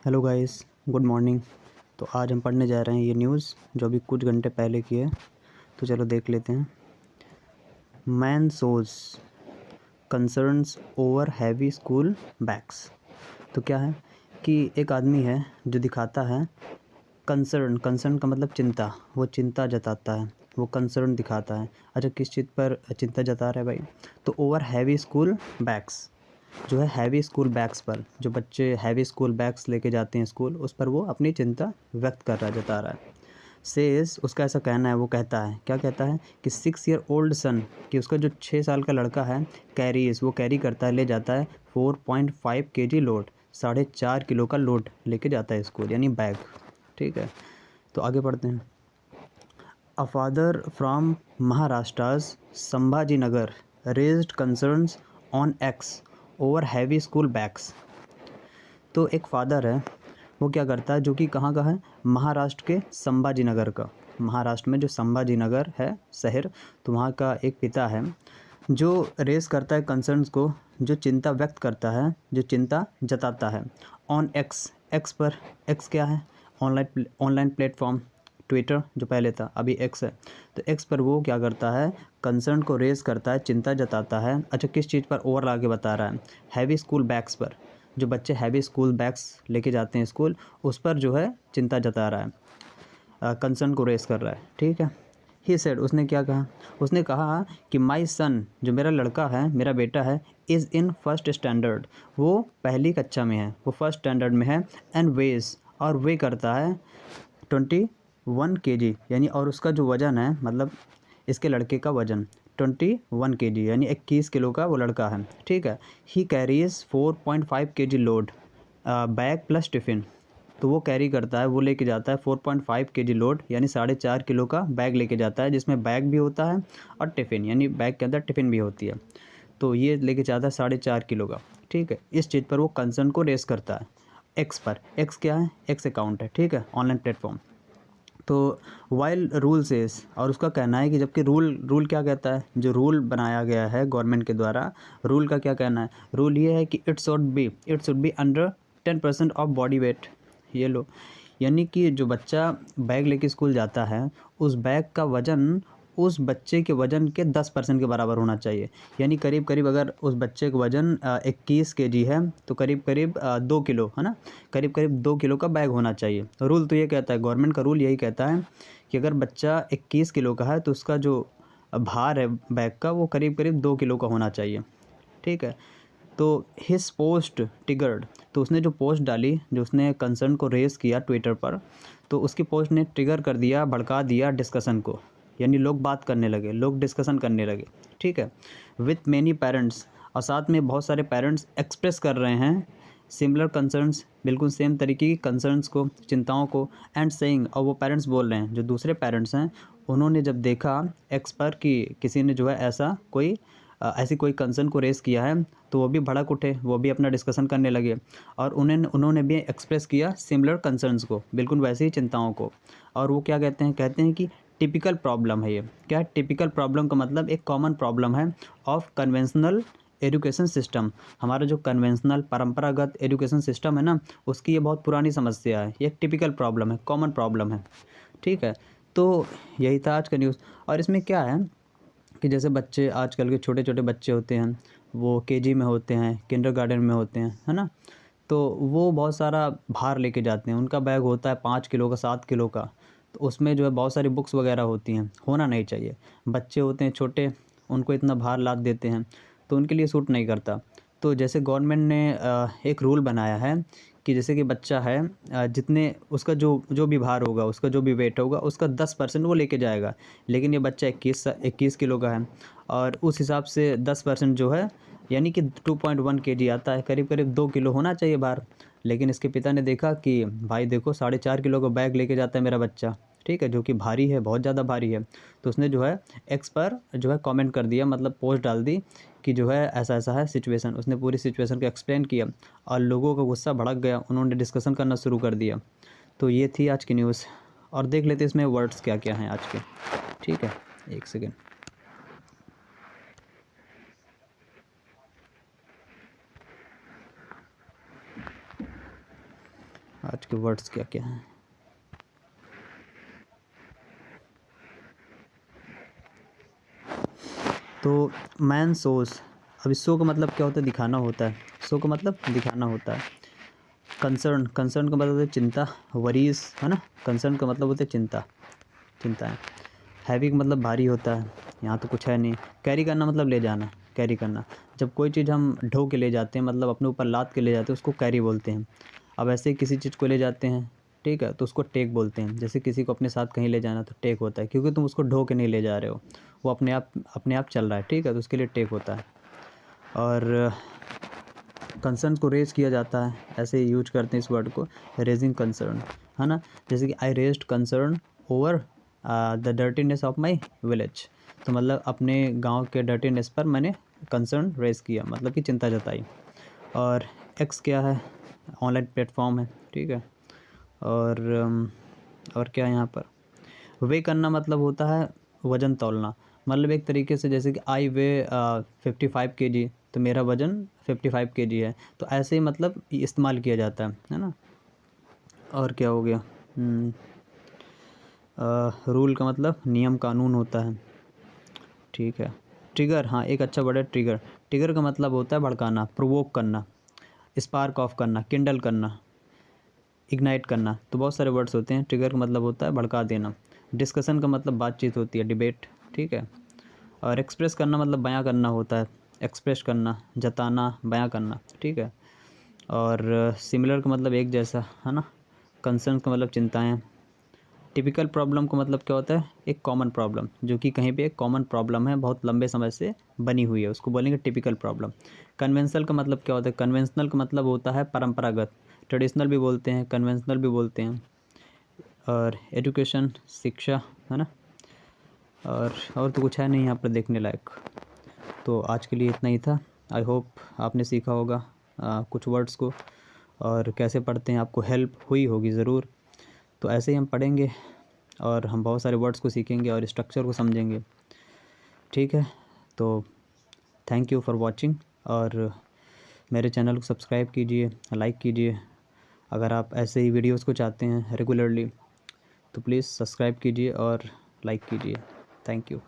Hello guys, good morning. तो आज हम पढ़ने जा रहे हैं ये न्यूज़ जो अभी कुछ घंटे पहले की है। तो चलो देख लेते हैं। Man shows concerns over heavy school bags. तो क्या है कि एक आदमी है जो दिखाता है कंसर्न का मतलब चिंता, वो चिंता जताता है, वो कंसर्न दिखाता है। अच्छा, किस चीज़ पर चिंता जता रहा है भाई? तो ओवर हैवी स्कूल बैग्स, जो है हैवी स्कूल बैग्स पर, जो बच्चे हैवी स्कूल बैग्स लेके जाते हैं स्कूल, उस पर वो अपनी चिंता व्यक्त कर रहा जता रहा है। सेज, उसका ऐसा कहना है, वो कहता है, क्या कहता है कि 6 ईयर ओल्ड सन, कि उसका जो 6 साल का लड़का है, कैरीज, वो कैरी करता है, ले जाता है 4.5 kg लोड, 4.5 किलो का लोड लेके जाता है स्कूल, यानी बैग। ठीक है, तो आगे पढ़ते हैं। A father from Maharashtra Sambhaji Nagar raised concerns on x over heavy school bags. तो एक फादर है, वो क्या करता है, जो कि कहाँ का है, महाराष्ट्र के संभाजी नगर का। महाराष्ट्र में जो संभाजी नगर है शहर, तो वहाँ का एक पिता है जो रेस करता है कंसर्न्स को, जो चिंता व्यक्त करता है, जो चिंता जताता है ऑन एक्स। एक्स पर, एक्स क्या है, ऑनलाइन प्लेटफॉर्म। ट्विटर जो पहले था, अभी एक्स है। तो एक्स पर वो क्या करता है, कंसर्न को रेज़ करता है, चिंता जताता है। अच्छा, किस चीज़ पर? ओवर आगे बता रहा है, हैवी स्कूल बैग्स पर। जो बच्चे हैवी स्कूल बैग्स लेके जाते हैं स्कूल, उस पर जो है चिंता जता रहा है, कंसर्न को रेज़ कर रहा है। ठीक है। ही सेड, उसने क्या कहा, उसने कहा कि माई सन, जो मेरा लड़का है, मेरा बेटा है, इज़ इन फर्स्ट स्टैंडर्ड, वो पहली कक्षा में है, वो फर्स्ट स्टैंडर्ड में है। एंड वेज, और वे करता है 21 kg, यानी, और उसका जो वज़न है, मतलब इसके लड़के का वज़न 21 kg, यानी 21 किलो का वो लड़का है। ठीक है। He carries 4.5 kg load bag plus tiffin. तो वो कैरी करता है, वो लेके जाता है 4.5 kg लोड, यानी 4.5 किलो का बैग लेके जाता है, जिसमें बैग भी होता है और टिफ़िन, यानी बैग के अंदर टिफ़िन भी होती है। तो ये लेके जाता है 4.5 किलो का। ठीक है। इस चीज़ पर वो कंसर्न को रेस करता है एक्स पर। एक्स क्या है? एक्स अकाउंट है। ठीक है, ऑनलाइन प्लेटफॉर्म। तो वाइल रूल सेज, और उसका कहना है कि जबकि रूल क्या कहता है, जो रूल बनाया गया है गवर्नमेंट के द्वारा, रूल का क्या कहना है? रूल ये है कि it should be under 10% of body weight. ये लो, यानी कि जो बच्चा बैग लेके स्कूल जाता है, उस बैग का वज़न उस बच्चे के वज़न के 10% के बराबर होना चाहिए। यानी करीब करीब, अगर उस बच्चे का वज़न 21 kg है, तो करीब करीब 2 किलो है ना, करीब करीब 2 किलो का बैग होना चाहिए। रूल तो ये कहता है, गवर्नमेंट का रूल यही कहता है कि अगर बच्चा 21 किलो का है, तो उसका जो भार है बैग का, वो करीब करीब 2 किलो का होना चाहिए। ठीक है। तो हिस पोस्ट ट्रिगर्ड, तो उसने जो पोस्ट डाली, जो उसने कंसर्न को रेज़ किया ट्विटर पर, तो उसकी पोस्ट ने ट्रिगर कर दिया, भड़का दिया डिस्कशन को, यानी लोग बात करने लगे, लोग डिस्कशन करने लगे। ठीक है। विथ मैनी पेरेंट्स, और साथ में बहुत सारे पेरेंट्स एक्सप्रेस कर रहे हैं सिमिलर कंसर्न्स, बिल्कुल सेम तरीके की कंसर्न्स को, चिंताओं को। एंड सेइंग, और वो पेरेंट्स बोल रहे हैं, जो दूसरे पेरेंट्स हैं, उन्होंने जब देखा एक्स पर कि किसी ने जो है ऐसी कोई कंसर्न को रेज़ किया है, तो वो भी भड़क उठे, वो भी अपना डिस्कशन करने लगे, और उन्होंने भी एक्सप्रेस किया सिमिलर कंसर्न्स को, बिल्कुल वैसे ही चिंताओं को। और वो क्या कहते हैं कि टिपिकल प्रॉब्लम है ये। क्या? टिपिकल प्रॉब्लम का मतलब एक कॉमन प्रॉब्लम है ऑफ कन्वेंशनल एजुकेशन सिस्टम। हमारा जो कन्वेंशनल परंपरागत एजुकेशन सिस्टम है ना, उसकी ये बहुत पुरानी समस्या है, ये एक टिपिकल प्रॉब्लम है, कॉमन प्रॉब्लम है। ठीक है। तो यही था आज का न्यूज़। और इसमें क्या है कि जैसे बच्चे, आजकल के छोटे छोटे बच्चे होते हैं, वो केजी में होते हैं, किंडरगार्टन में होते हैं, है ना, तो वो बहुत सारा भार लेके जाते हैं। उनका बैग होता है 5 किलो का, 7 किलो का। तो उसमें जो है बहुत सारी बुक्स वगैरह होती हैं, होना नहीं चाहिए। बच्चे होते हैं छोटे, उनको इतना भार लाद देते हैं, तो उनके लिए सूट नहीं करता। तो जैसे गवर्नमेंट ने एक रूल बनाया है कि जैसे कि बच्चा है, जितने उसका जो जो भी भार होगा, उसका जो भी वेट होगा, उसका 10% वो लेके जाएगा। लेकिन ये बच्चा 21 किलो का है, और उस हिसाब से 10% जो है, यानी कि 2.1 kg आता है, करीब करीब 2 किलो होना चाहिए भार। लेकिन इसके पिता ने देखा कि भाई देखो, 4.5 किलो का बैग लेके जाता है मेरा बच्चा, ठीक है, जो कि भारी है, बहुत ज़्यादा भारी है। तो उसने जो है एक्स पर जो है कमेंट कर दिया, मतलब पोस्ट डाल दी कि जो है ऐसा ऐसा है सिचुएशन। उसने पूरी सिचुएशन को एक्सप्लेन किया, और लोगों का गुस्सा भड़क गया, उन्होंने डिस्कशन करना शुरू कर दिया। तो ये थी आज की न्यूज़। और देख लेते इसमें वर्ड्स क्या क्या हैं आज के। ठीक है, एक सेकेंड। आज के वर्ड्स क्या क्या हैं। तो मैन सोस, अब इस शो का मतलब क्या होता है, दिखाना होता है। शो का मतलब दिखाना होता है। कंसर्न, कंसर्न का मतलब होता है चिंता, वरीज है ना। कंसर्न का मतलब होता है चिंता, चिंताएँ। हैवी का मतलब भारी होता है, यहाँ तो कुछ है नहीं। कैरी करना मतलब ले जाना, कैरी करना। जब कोई चीज़ हम ढो के ले जाते हैं, मतलब अपने ऊपर लाद के ले जाते हैं, उसको कैरी बोलते हैं। अब ऐसे ही किसी चीज़ को ले जाते हैं, ठीक है, तो उसको टेक बोलते हैं। जैसे किसी को अपने साथ कहीं ले जाना तो टेक होता है, क्योंकि तुम उसको ढो के नहीं ले जा रहे हो, वो अपने आप चल रहा है, ठीक है, तो उसके लिए टेक होता है। और कंसर्न को रेज़ किया जाता है, ऐसे यूज करते हैं इस वर्ड को, रेजिंग कंसर्न, है ना। जैसे कि I raised concern over the dirtiness of my village, तो मतलब अपने गांव के डर्टीनेस पर मैंने कंसर्न रेज़ किया, मतलब कि चिंता जताई। और एक्स क्या है, ऑनलाइन प्लेटफॉर्म है, ठीक है। और क्या है यहाँ पर, वे करना मतलब होता है वज़न तौलना, मतलब एक तरीके से जैसे कि आई वे 55 kg, तो मेरा वज़न 55 kg है, तो ऐसे ही मतलब इस्तेमाल किया जाता है ना। और क्या हो गया, रूल का मतलब नियम कानून होता है, ठीक है। ट्रिगर, हाँ एक अच्छा वर्ड है ट्रिगर। ट्रिगर का मतलब होता है भड़काना, प्रोवोक करना, स्पार्क ऑफ करना, किंडल करना, इग्नाइट करना। तो बहुत सारे वर्ड्स होते हैं। ट्रिगर का मतलब होता है भड़का देना। डिस्कशन का मतलब बातचीत होती है, डिबेट, ठीक है। और एक्सप्रेस करना मतलब बयां करना होता है, एक्सप्रेस करना, जताना, बयां करना, ठीक है। और सिमिलर का मतलब एक जैसा, है ना। कंसर्न का मतलब चिंताएं। टिपिकल प्रॉब्लम का मतलब क्या होता है, एक कॉमन प्रॉब्लम, जो कि कहीं पे एक कॉमन प्रॉब्लम है, बहुत लंबे समय से बनी हुई है, उसको बोलेंगे टिपिकल प्रॉब्लम। कन्वेंशनल का मतलब क्या होता है, कन्वेंशनल का मतलब होता है परंपरागत, ट्रेडिशनल भी बोलते हैं, कन्वेंशनल भी बोलते हैं। और एजुकेशन, शिक्षा, है ना। और तो कुछ है नहीं यहाँ पर देखने लायक। तो आज के लिए इतना ही था। आई होप आपने सीखा होगा कुछ वर्ड्स को, और कैसे पढ़ते हैं आपको हेल्प हुई होगी ज़रूर। तो ऐसे ही हम पढ़ेंगे और हम बहुत सारे वर्ड्स को सीखेंगे और स्ट्रक्चर को समझेंगे, ठीक है। तो थैंक यू फॉर वॉचिंग, और मेरे चैनल को सब्सक्राइब कीजिए, लाइक कीजिए। अगर आप ऐसे ही वीडियोस को चाहते हैं रेगुलरली, तो प्लीज़ सब्सक्राइब कीजिए और लाइक कीजिए। Thank you.